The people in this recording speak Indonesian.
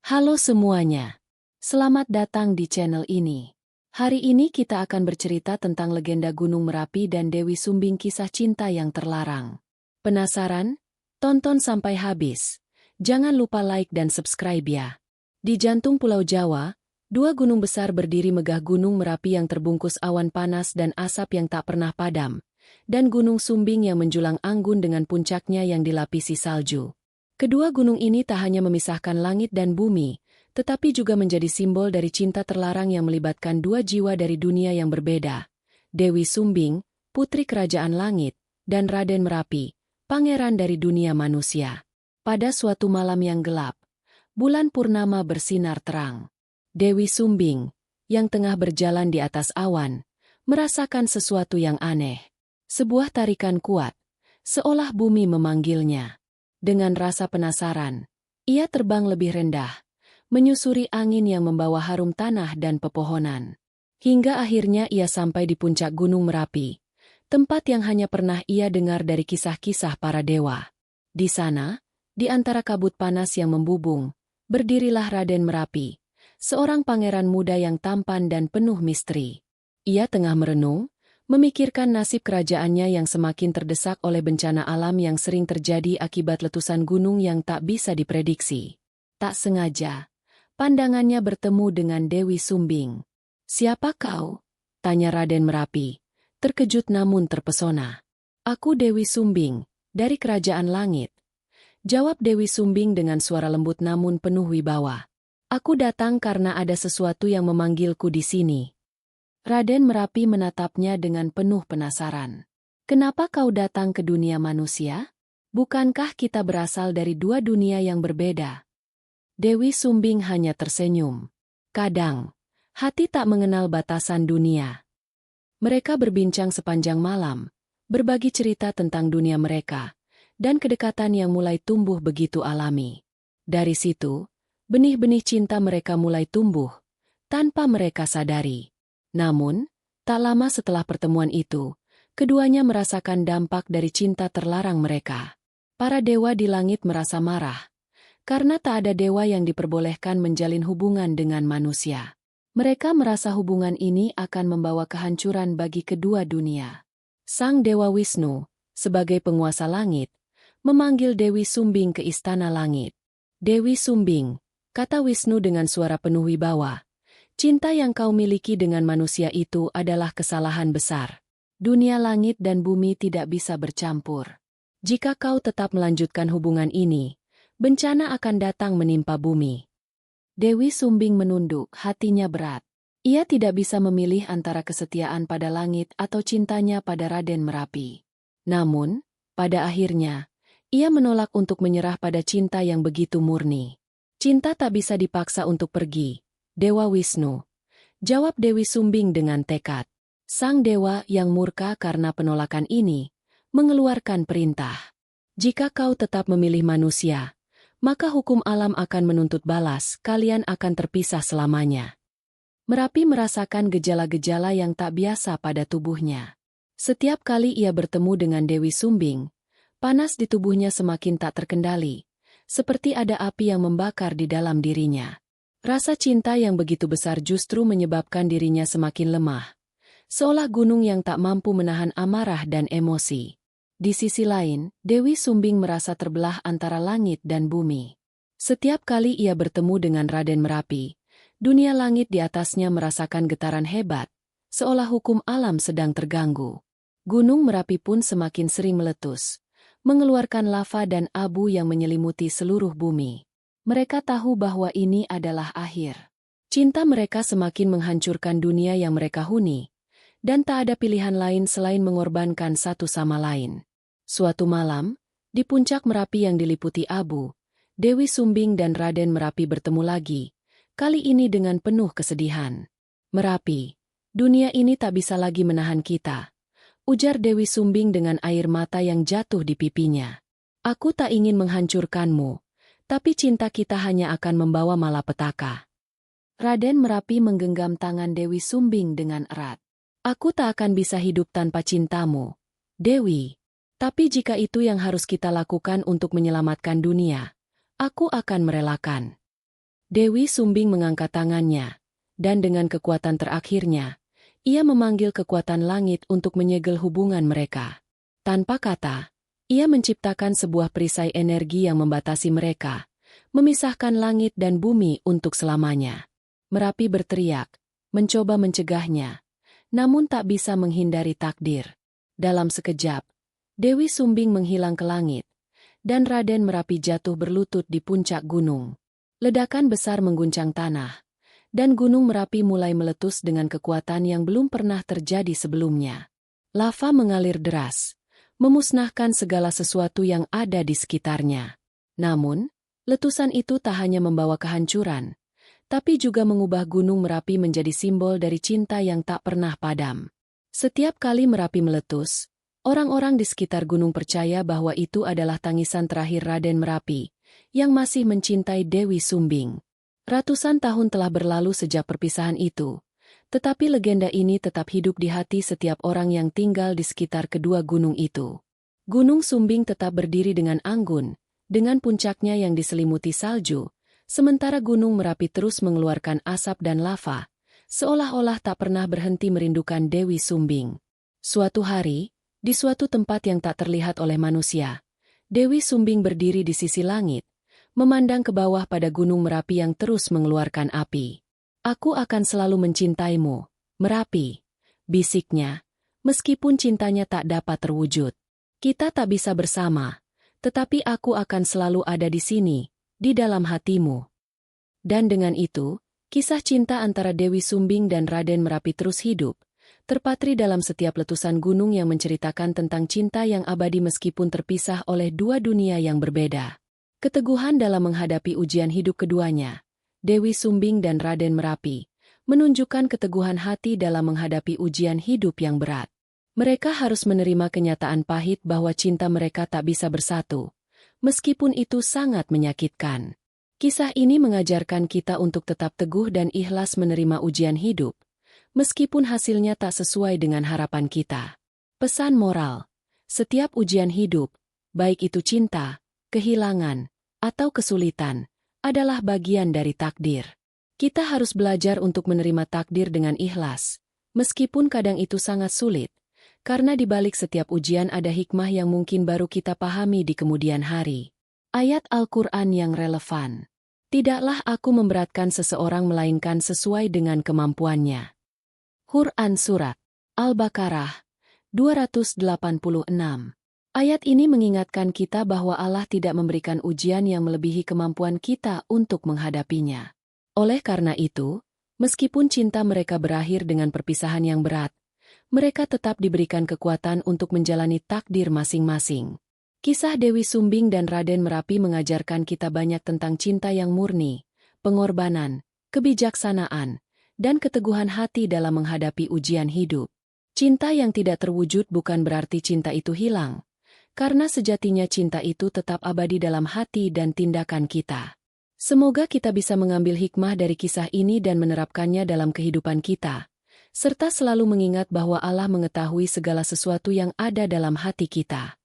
Halo semuanya, selamat datang di channel ini. Hari ini kita akan bercerita tentang legenda Gunung Merapi dan Dewi Sumbing, kisah cinta yang terlarang. Penasaran? Tonton sampai habis. Jangan lupa like dan subscribe ya. Di jantung Pulau Jawa, dua gunung besar berdiri megah, Gunung Merapi yang terbungkus awan panas dan asap yang tak pernah padam, dan Gunung Sumbing yang menjulang anggun dengan puncaknya yang dilapisi salju. Kedua gunung ini tak hanya memisahkan langit dan bumi, tetapi juga menjadi simbol dari cinta terlarang yang melibatkan dua jiwa dari dunia yang berbeda. Dewi Sumbing, putri kerajaan langit, dan Raden Merapi, pangeran dari dunia manusia. Pada suatu malam yang gelap, bulan purnama bersinar terang. Dewi Sumbing, yang tengah berjalan di atas awan, merasakan sesuatu yang aneh. Sebuah tarikan kuat, seolah bumi memanggilnya. Dengan rasa penasaran, ia terbang lebih rendah, menyusuri angin yang membawa harum tanah dan pepohonan. Hingga akhirnya ia sampai di puncak Gunung Merapi, tempat yang hanya pernah ia dengar dari kisah-kisah para dewa. Di sana, di antara kabut panas yang membubung, berdirilah Raden Merapi, seorang pangeran muda yang tampan dan penuh misteri. Ia tengah merenung, memikirkan nasib kerajaannya yang semakin terdesak oleh bencana alam yang sering terjadi akibat letusan gunung yang tak bisa diprediksi. Tak sengaja, pandangannya bertemu dengan Dewi Sumbing. "Siapa kau?" tanya Raden Merapi, terkejut namun terpesona. "Aku Dewi Sumbing, dari Kerajaan Langit," jawab Dewi Sumbing dengan suara lembut namun penuh wibawa. "Aku datang karena ada sesuatu yang memanggilku di sini." Raden Merapi menatapnya dengan penuh penasaran. "Kenapa kau datang ke dunia manusia? Bukankah kita berasal dari dua dunia yang berbeda?" Dewi Sumbing hanya tersenyum. Kadang, hati tak mengenal batasan dunia. Mereka berbincang sepanjang malam, berbagi cerita tentang dunia mereka, dan kedekatan yang mulai tumbuh begitu alami. Dari situ, benih-benih cinta mereka mulai tumbuh, tanpa mereka sadari. Namun, tak lama setelah pertemuan itu, keduanya merasakan dampak dari cinta terlarang mereka. Para dewa di langit merasa marah, karena tak ada dewa yang diperbolehkan menjalin hubungan dengan manusia. Mereka merasa hubungan ini akan membawa kehancuran bagi kedua dunia. Sang Dewa Wisnu, sebagai penguasa langit, memanggil Dewi Sumbing ke istana langit. "Dewi Sumbing," kata Wisnu dengan suara penuh wibawa, "cinta yang kau miliki dengan manusia itu adalah kesalahan besar. Dunia langit dan bumi tidak bisa bercampur. Jika kau tetap melanjutkan hubungan ini, bencana akan datang menimpa bumi." Dewi Sumbing menunduk, hatinya berat. Ia tidak bisa memilih antara kesetiaan pada langit atau cintanya pada Raden Merapi. Namun, pada akhirnya, ia menolak untuk menyerah pada cinta yang begitu murni. "Cinta tak bisa dipaksa untuk pergi, Dewa Wisnu," jawab Dewi Sumbing dengan tekad. Sang dewa yang murka karena penolakan ini, mengeluarkan perintah. "Jika kau tetap memilih manusia, maka hukum alam akan menuntut balas, kalian akan terpisah selamanya." Merapi merasakan gejala-gejala yang tak biasa pada tubuhnya. Setiap kali ia bertemu dengan Dewi Sumbing, panas di tubuhnya semakin tak terkendali, seperti ada api yang membakar di dalam dirinya. Rasa cinta yang begitu besar justru menyebabkan dirinya semakin lemah, seolah gunung yang tak mampu menahan amarah dan emosi. Di sisi lain, Dewi Sumbing merasa terbelah antara langit dan bumi. Setiap kali ia bertemu dengan Raden Merapi, dunia langit di atasnya merasakan getaran hebat, seolah hukum alam sedang terganggu. Gunung Merapi pun semakin sering meletus, mengeluarkan lava dan abu yang menyelimuti seluruh bumi. Mereka tahu bahwa ini adalah akhir. Cinta mereka semakin menghancurkan dunia yang mereka huni, dan tak ada pilihan lain selain mengorbankan satu sama lain. Suatu malam, di puncak Merapi yang diliputi abu, Dewi Sumbing dan Raden Merapi bertemu lagi, kali ini dengan penuh kesedihan. "Merapi, dunia ini tak bisa lagi menahan kita," ujar Dewi Sumbing dengan air mata yang jatuh di pipinya. "Aku tak ingin menghancurkanmu, tapi cinta kita hanya akan membawa malapetaka." Raden Merapi menggenggam tangan Dewi Sumbing dengan erat. "Aku tak akan bisa hidup tanpa cintamu, Dewi. Tapi jika itu yang harus kita lakukan untuk menyelamatkan dunia, aku akan merelakan." Dewi Sumbing mengangkat tangannya, dan dengan kekuatan terakhirnya, ia memanggil kekuatan langit untuk menyegel hubungan mereka. Tanpa kata, ia menciptakan sebuah perisai energi yang membatasi mereka, memisahkan langit dan bumi untuk selamanya. Merapi berteriak, mencoba mencegahnya, namun tak bisa menghindari takdir. Dalam sekejap, Dewi Sumbing menghilang ke langit, dan Raden Merapi jatuh berlutut di puncak gunung. Ledakan besar mengguncang tanah, dan Gunung Merapi mulai meletus dengan kekuatan yang belum pernah terjadi sebelumnya. Lava mengalir deras, memusnahkan segala sesuatu yang ada di sekitarnya. Namun, letusan itu tak hanya membawa kehancuran, tapi juga mengubah Gunung Merapi menjadi simbol dari cinta yang tak pernah padam. Setiap kali Merapi meletus, orang-orang di sekitar gunung percaya bahwa itu adalah tangisan terakhir Raden Merapi, yang masih mencintai Dewi Sumbing. Ratusan tahun telah berlalu sejak perpisahan itu, tetapi legenda ini tetap hidup di hati setiap orang yang tinggal di sekitar kedua gunung itu. Gunung Sumbing tetap berdiri dengan anggun, dengan puncaknya yang diselimuti salju, sementara Gunung Merapi terus mengeluarkan asap dan lava, seolah-olah tak pernah berhenti merindukan Dewi Sumbing. Suatu hari, di suatu tempat yang tak terlihat oleh manusia, Dewi Sumbing berdiri di sisi langit, memandang ke bawah pada Gunung Merapi yang terus mengeluarkan api. "Aku akan selalu mencintaimu, Merapi," bisiknya, meskipun cintanya tak dapat terwujud. "Kita tak bisa bersama, tetapi aku akan selalu ada di sini, di dalam hatimu." Dan dengan itu, kisah cinta antara Dewi Sumbing dan Raden Merapi terus hidup, terpatri dalam setiap letusan gunung yang menceritakan tentang cinta yang abadi meskipun terpisah oleh dua dunia yang berbeda. Keteguhan dalam menghadapi ujian hidup keduanya, Dewi Sumbing dan Raden Merapi, menunjukkan keteguhan hati dalam menghadapi ujian hidup yang berat. Mereka harus menerima kenyataan pahit bahwa cinta mereka tak bisa bersatu, meskipun itu sangat menyakitkan. Kisah ini mengajarkan kita untuk tetap teguh dan ikhlas menerima ujian hidup, meskipun hasilnya tak sesuai dengan harapan kita. Pesan moral: setiap ujian hidup, baik itu cinta, kehilangan, atau kesulitan, adalah bagian dari takdir. Kita harus belajar untuk menerima takdir dengan ikhlas, meskipun kadang itu sangat sulit, karena di balik setiap ujian ada hikmah yang mungkin baru kita pahami di kemudian hari. Ayat Al-Quran yang relevan. Tidaklah aku memberatkan seseorang melainkan sesuai dengan kemampuannya. Quran Surat Al-Baqarah 286. Ayat ini mengingatkan kita bahwa Allah tidak memberikan ujian yang melebihi kemampuan kita untuk menghadapinya. Oleh karena itu, meskipun cinta mereka berakhir dengan perpisahan yang berat, mereka tetap diberikan kekuatan untuk menjalani takdir masing-masing. Kisah Dewi Sumbing dan Raden Merapi mengajarkan kita banyak tentang cinta yang murni, pengorbanan, kebijaksanaan, dan keteguhan hati dalam menghadapi ujian hidup. Cinta yang tidak terwujud bukan berarti cinta itu hilang, karena sejatinya cinta itu tetap abadi dalam hati dan tindakan kita. Semoga kita bisa mengambil hikmah dari kisah ini dan menerapkannya dalam kehidupan kita, serta selalu mengingat bahwa Allah mengetahui segala sesuatu yang ada dalam hati kita.